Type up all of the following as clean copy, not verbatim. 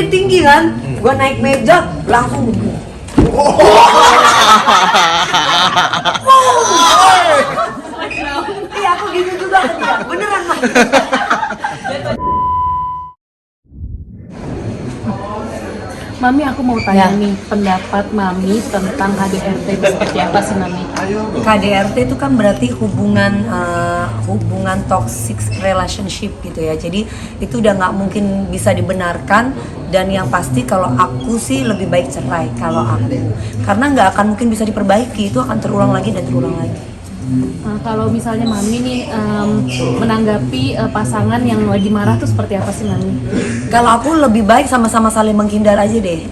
dia tinggi kan, gue naik meja langsung. Iya aku gitu juga kan, beneran mah. Mami, aku mau tanya nih, pendapat Mami tentang KDRT itu seperti apa sih, Mami? KDRT itu kan berarti hubungan toxic relationship gitu ya. Jadi itu udah nggak mungkin bisa dibenarkan, dan yang pasti kalau aku sih lebih baik cerai kalau aku, karena nggak akan mungkin bisa diperbaiki, itu akan terulang lagi dan terulang lagi. Kalau misalnya Mami nih menanggapi pasangan yang lagi marah tuh seperti apa sih, Mami? Kalau aku lebih baik sama-sama saling menghindar aja deh.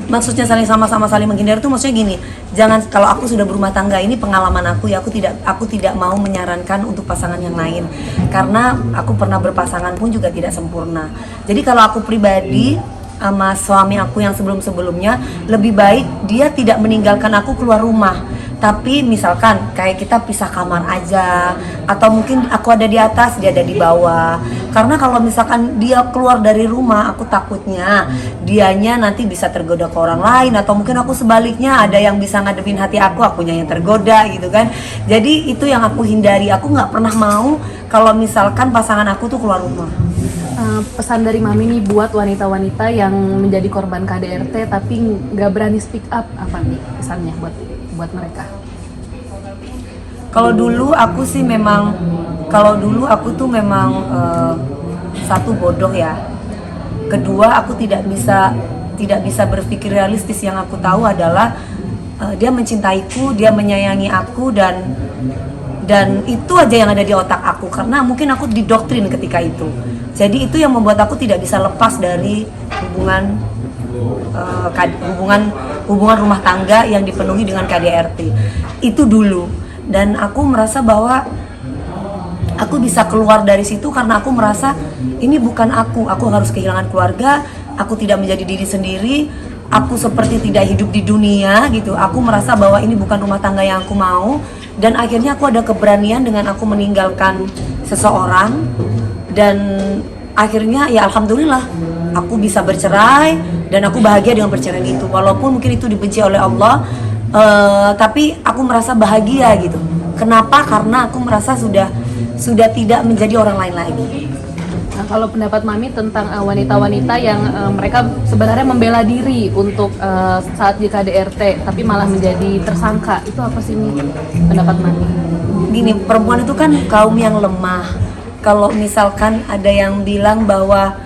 Maksudnya sama-sama saling menghindar itu maksudnya gini, jangan, kalau aku sudah berumah tangga, ini pengalaman aku ya, aku tidak mau menyarankan untuk pasangan yang lain, karena aku pernah berpasangan pun juga tidak sempurna. Jadi kalau aku pribadi sama suami aku yang sebelum-sebelumnya, lebih baik dia tidak meninggalkan aku keluar rumah, tapi misalkan kayak kita pisah kamar aja, atau mungkin aku ada di atas, dia ada di bawah. Karena kalau misalkan dia keluar dari rumah, aku takutnya dianya nanti bisa tergoda ke orang lain, atau mungkin aku sebaliknya, ada yang bisa ngademin hati akunya yang tergoda gitu kan. Jadi itu yang aku hindari. Aku nggak pernah mau kalau misalkan pasangan aku tuh keluar rumah. Pesan dari Mami nih buat wanita-wanita yang menjadi korban KDRT tapi nggak berani speak up, apa nih pesannya buat mereka? Kalau dulu aku tuh memang satu, bodoh ya. Kedua, aku tidak bisa berpikir realistis. Yang aku tahu adalah dia mencintaiku, dia menyayangi aku, dan itu aja yang ada di otak aku, karena mungkin aku didoktrin ketika itu. Jadi itu yang membuat aku tidak bisa lepas dari hubungan rumah tangga yang dipenuhi dengan KDRT itu dulu. Dan aku merasa bahwa aku bisa keluar dari situ karena aku merasa ini bukan aku harus kehilangan keluarga, aku tidak menjadi diri sendiri, aku seperti tidak hidup di dunia gitu. Aku merasa bahwa ini bukan rumah tangga yang aku mau, dan akhirnya aku ada keberanian dengan aku meninggalkan seseorang, dan akhirnya ya alhamdulillah aku bisa bercerai, dan aku bahagia dengan perceraian itu. Walaupun mungkin itu dibenci oleh Allah, tapi aku merasa bahagia gitu. Kenapa? Karena aku merasa sudah tidak menjadi orang lain lagi. Nah, kalau pendapat Mami tentang wanita-wanita yang mereka sebenarnya membela diri untuk saat di KDRT tapi malah menjadi tersangka, itu apa sih nih pendapat Mami? Gini, perempuan itu kan kaum yang lemah. Kalau misalkan ada yang bilang bahwa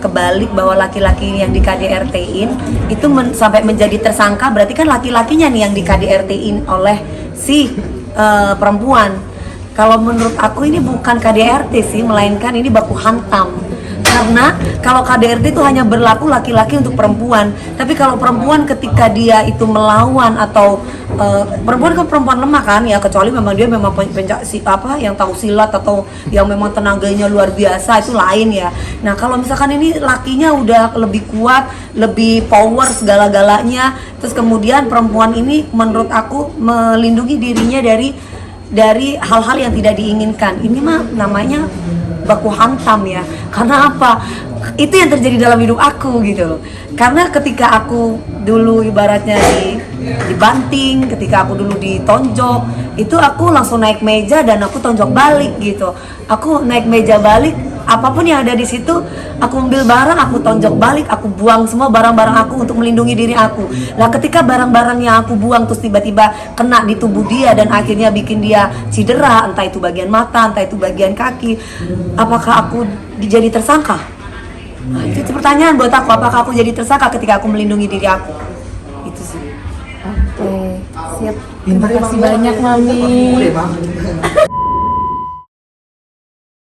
kebalik, bahwa laki-laki yang di KDRT-in itu sampai menjadi tersangka, berarti kan laki-lakinya nih yang di KDRT-in oleh si perempuan. Kalau menurut aku ini bukan KDRT sih, melainkan ini baku hantam. Karena kalau KDRT itu hanya berlaku laki-laki untuk perempuan, tapi kalau perempuan ketika dia itu melawan, atau perempuan kan perempuan lemah kan ya, kecuali memang dia memang yang tahu silat atau yang memang tenaganya luar biasa, itu lain ya. Nah kalau misalkan ini lakinya udah lebih kuat, lebih power segala-galanya, terus kemudian perempuan ini menurut aku melindungi dirinya dari hal-hal yang tidak diinginkan, ini mah namanya baku hantam ya. Karena apa? Itu yang terjadi dalam hidup aku gitu loh. Karena ketika aku dulu ibaratnya dibanting, ketika aku dulu ditonjok, itu aku langsung naik meja dan aku tonjok balik gitu. Aku naik meja balik, apapun yang ada di situ, aku ambil barang, aku tonjok balik, aku buang semua barang-barang aku untuk melindungi diri aku. Nah ketika barang-barang yang aku buang terus tiba-tiba kena di tubuh dia dan akhirnya bikin dia cedera, entah itu bagian mata, entah itu bagian kaki, apakah aku jadi tersangka? Nah, itu pertanyaan buat aku, apakah aku jadi tersangka ketika aku melindungi diri aku? Itu sih. Oke, siap. Terima kasih banyak, Mami.